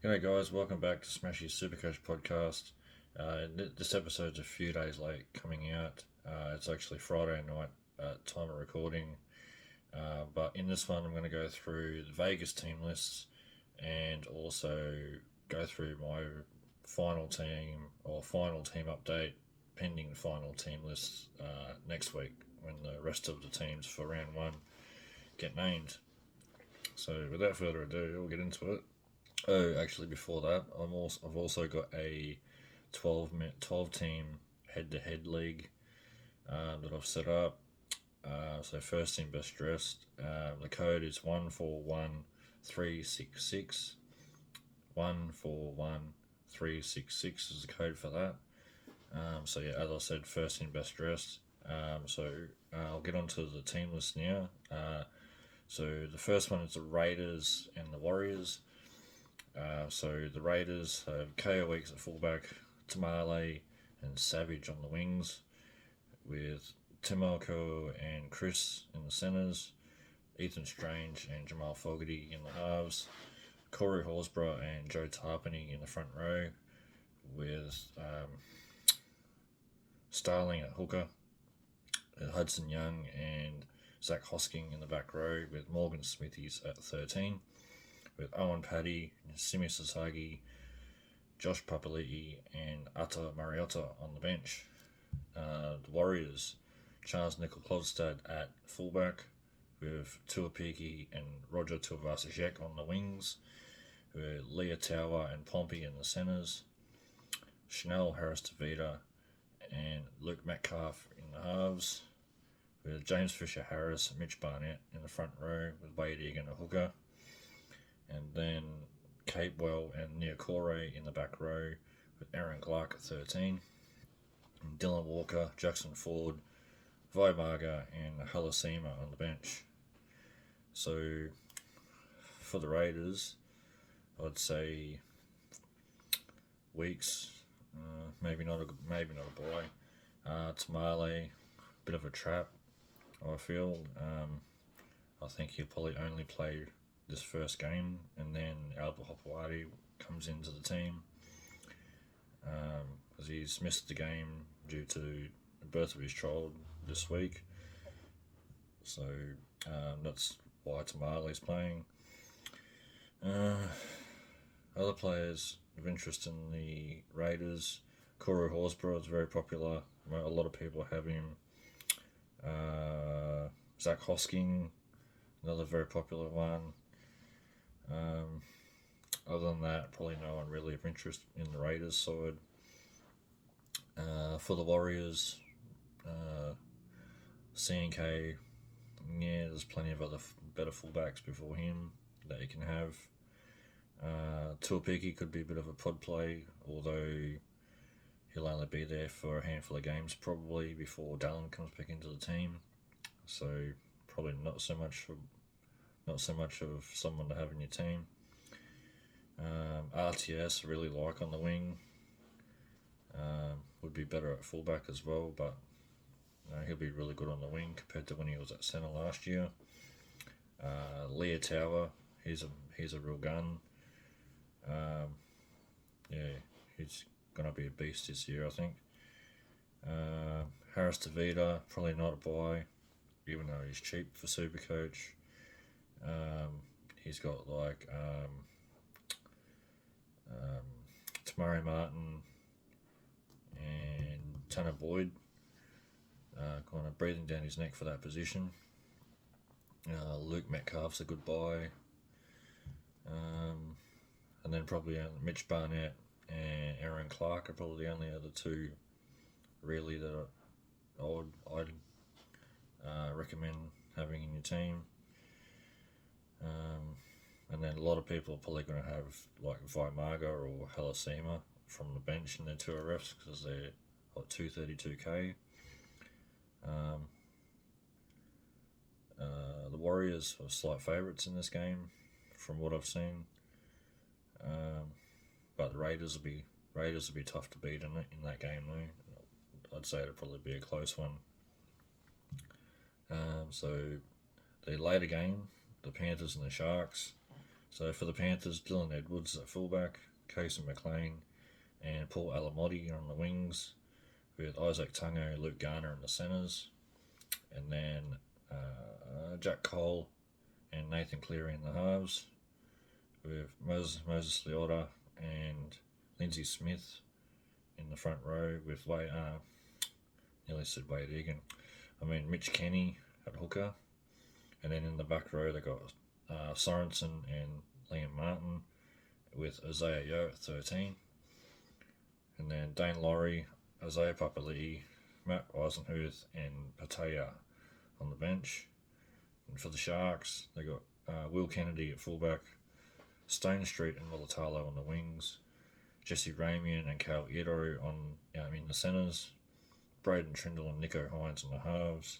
G'day guys, welcome back to Smashy Supercoach podcast. This episode's a few days late coming out. It's actually Friday night time of recording. But in this one I'm going to go through the Vegas team lists and also go through my final team update pending final team lists next week when the rest of the teams for round one get named. So without further ado, we'll get into it. Oh, actually, before that, I've also got a 12 team head-to-head league that I've set up. So first team best dressed. The code is 141366. 141366 is the code for that. So yeah, as I said, first team best dressed. So I'll get onto the team list now. So the first one is the Raiders and the Warriors. So the Raiders have KO Weeks at fullback, Tamale and Savage on the wings, with Timoko and Chris in the centres, Ethan Strange and Jamal Fogarty in the halves, Corey Horsburgh and Joe Tarpany in the front row, with Starling at hooker, Hudson Young and Zach Hosking in the back row, with Morgan Smithies at 13. With Owen Paddy, Simi Sasagi, Josh Papali'i and Ata Mariota on the bench. The Warriors, Charles Nickel-Klodstad at fullback, with Tuapiki and Roger Tuivasa-Sheck on the wings, with Leah Tower and Pompey in the centres, Chanel Harris-Tavita and Luke Metcalf in the halves, with James Fisher-Harris and Mitch Barnett in the front row, with Wade Egan a hooker, and then Capewell and Niokore in the back row, with Aaron Clark at 13, and Dylan Walker, Jackson Ford, Vaimaga and Halasima on the bench. So for the Raiders, I'd say Weeks, maybe not a buy. Tamale, bit of a trap, I feel. I think he'll probably only play this first game, and then Albert Hopewadi comes into the team because he's missed the game due to the birth of his child this week. So that's why Tamale's playing. Other players of interest in the Raiders, Corey Horsburgh is very popular. A lot of people have him. Zach Hosking, another very popular one. Other than that, probably no one really of interest in the Raiders side. For the Warriors, CNK, yeah, there's plenty of other better fullbacks before him that you can have. Tuapiki could be a bit of a pod play, although he'll only be there for a handful of games probably before Dallin comes back into the team. So probably not so much of someone to have in your team. RTS I really like on the wing. Would be better at fullback as well, but he'll be really good on the wing compared to when he was at centre last year. Leah Tower, he's a real gun. He's gonna be a beast this year, I think. Harris Tavita, probably not a buy, even though he's cheap for Supercoach. He's got like Tamari Martin and Tanner Boyd kind of breathing down his neck for that position. Luke Metcalf's a good buy. And then probably Mitch Barnett and Aaron Clark are probably the only other two really that I'd recommend having in your team. And then a lot of people are probably going to have like Vaimaga or Halasima from the bench in their 2RFs because they're like 232k. The Warriors are slight favourites in this game from what I've seen. But the Raiders will be tough to beat in that game though. I'd say it'll probably be a close one. So the later game, the Panthers and the Sharks. So for the Panthers, Dylan Edwards at fullback, Casey McLean, and Paul Alamotti on the wings, with Isaac Tungo, Luke Garner in the centres, and then Jack Cole and Nathan Cleary in the halves, with Moses Leota and Lindsay Smith in the front row, with nearly said Wade Egan. Mitch Kenny at hooker, and then in the back row they got Sorensen and Liam Martin, with Isaiah Yeo at 13, and then Dane Laurie, Isaiah Papali'i, Matt Eisenhuth, and Patea on the bench. And for the Sharks, they got Will Kennedy at fullback, Stone Street and Mulatalo on the wings, Jesse Ramian and Cal Ito in the centres, Braden Trindle and Nico Hines in the halves,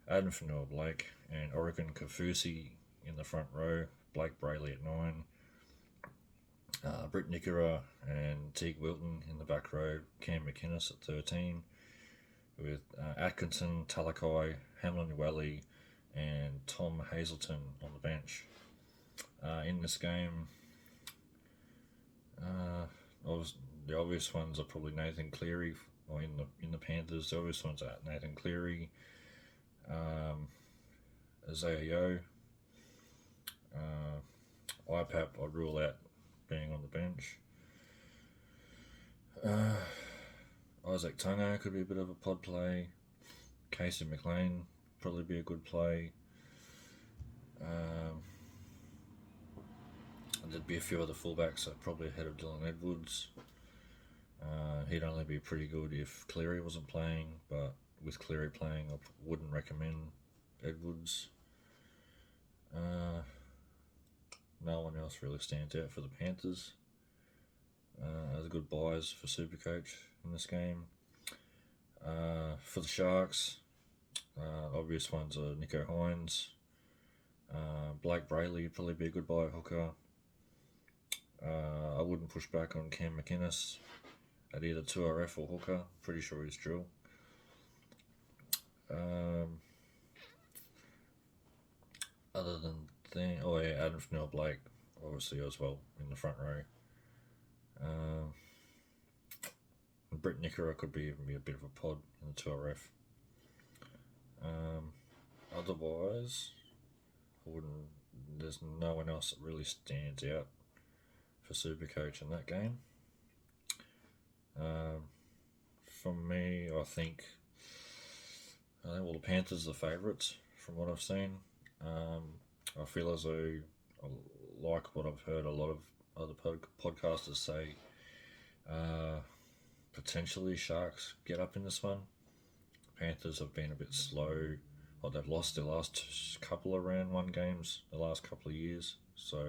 Adam Fanua-Blake and Oregon Kafusi in the front row, Blake Brayley at 9, Britt Nickera and Teague Wilton in the back row, Cam McInnes at 13, with Atkinson, Talakai, Hamlin Uwelli and Tom Hazelton on the bench. In this game, the obvious ones are probably Nathan Cleary, or in the Panthers, the obvious ones are Nathan Cleary, Isaiah Yeo, IPAP I'd rule out being on the bench. Isaac Tungo could be a bit of a pod play. Casey McLean probably be a good play. There'd be a few other fullbacks probably ahead of Dylan Edwards. He'd only be pretty good if Cleary wasn't playing, but with Cleary playing, I wouldn't recommend Edwards. No one else really stands out for the Panthers as good buys for Supercoach in this game. For the Sharks, obvious ones are Nico Hines, Blake Brayley would probably be a good buy at hooker. I wouldn't push back on Cam McInnes at either 2RF or hooker. Pretty sure he's drill. Other than Adam Fanua-Blake, obviously as well in the front row. Britt Nickera could be a bit of a pod in the 2RF. Otherwise, there's no one else that really stands out for Supercoach in that game. For me, I think the Panthers are the favourites from what I've seen. I feel as though, like what I've heard a lot of other podcasters say, potentially Sharks get up in this one. Panthers have been a bit slow. They've lost their last couple of round one games the last couple of years. So,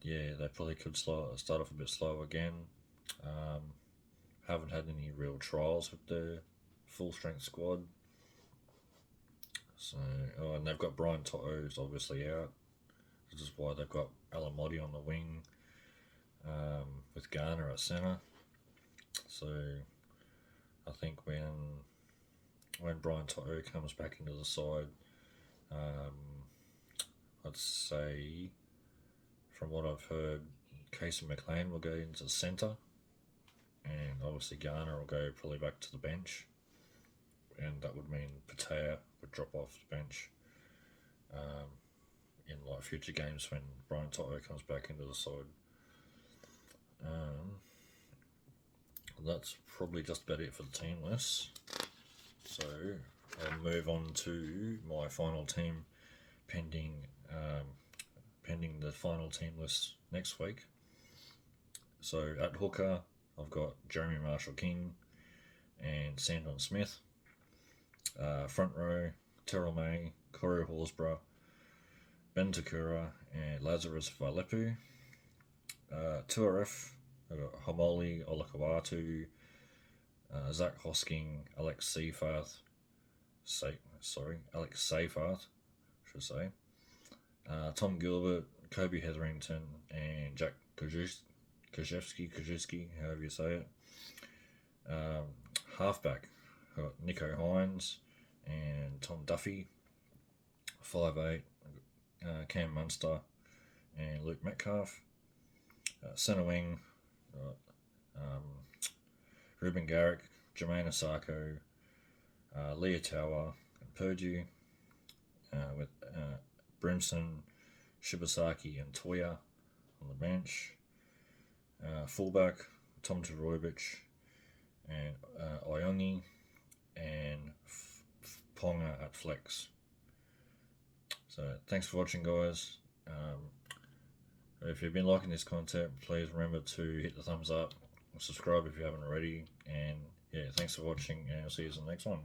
yeah, they probably could start off a bit slow again. Haven't had any real trials with their full strength squad. So, and they've got Brian To'o's obviously out. This is why they've got Alamotti on the wing, with Garner at centre. So, I think when Brian To'o comes back into the side, I'd say, from what I've heard, Casey McLean will go into centre, and obviously Garner will go probably back to the bench, and that would mean Patea would drop off the bench in future games when Brian To'o comes back into the side. That's probably just about it for the team list. So I'll move on to my final team pending the final team list next week. So at hooker, I've got Jeremy Marshall-King and Sandon Smith. Front row, Terrell May, Corey Horsburgh, Ben Takura, and Lazarus Valepu. 2RF, I've got Homoli Olakawatu, Zach Hosking, Alex Seyfarth, should say. Tom Gilbert, Kobe Hetherington, and Jack Kajewski, however you say it. Halfback, I've got Nico Hines and Tom Duffy. 5'8", Cam Munster and Luke Metcalf. Centre wing, Ruben Garrick, Jermaine Osako, Leah Tower, and Purdue, with Brimson, Shibasaki, and Toya on the bench. Fullback, Tom Torovic, and Iongi, and Ponga at flex. So thanks for watching, guys. If you've been liking this content, please remember to hit the thumbs up, subscribe if you haven't already, and yeah, thanks for watching, and I'll see you in the next one.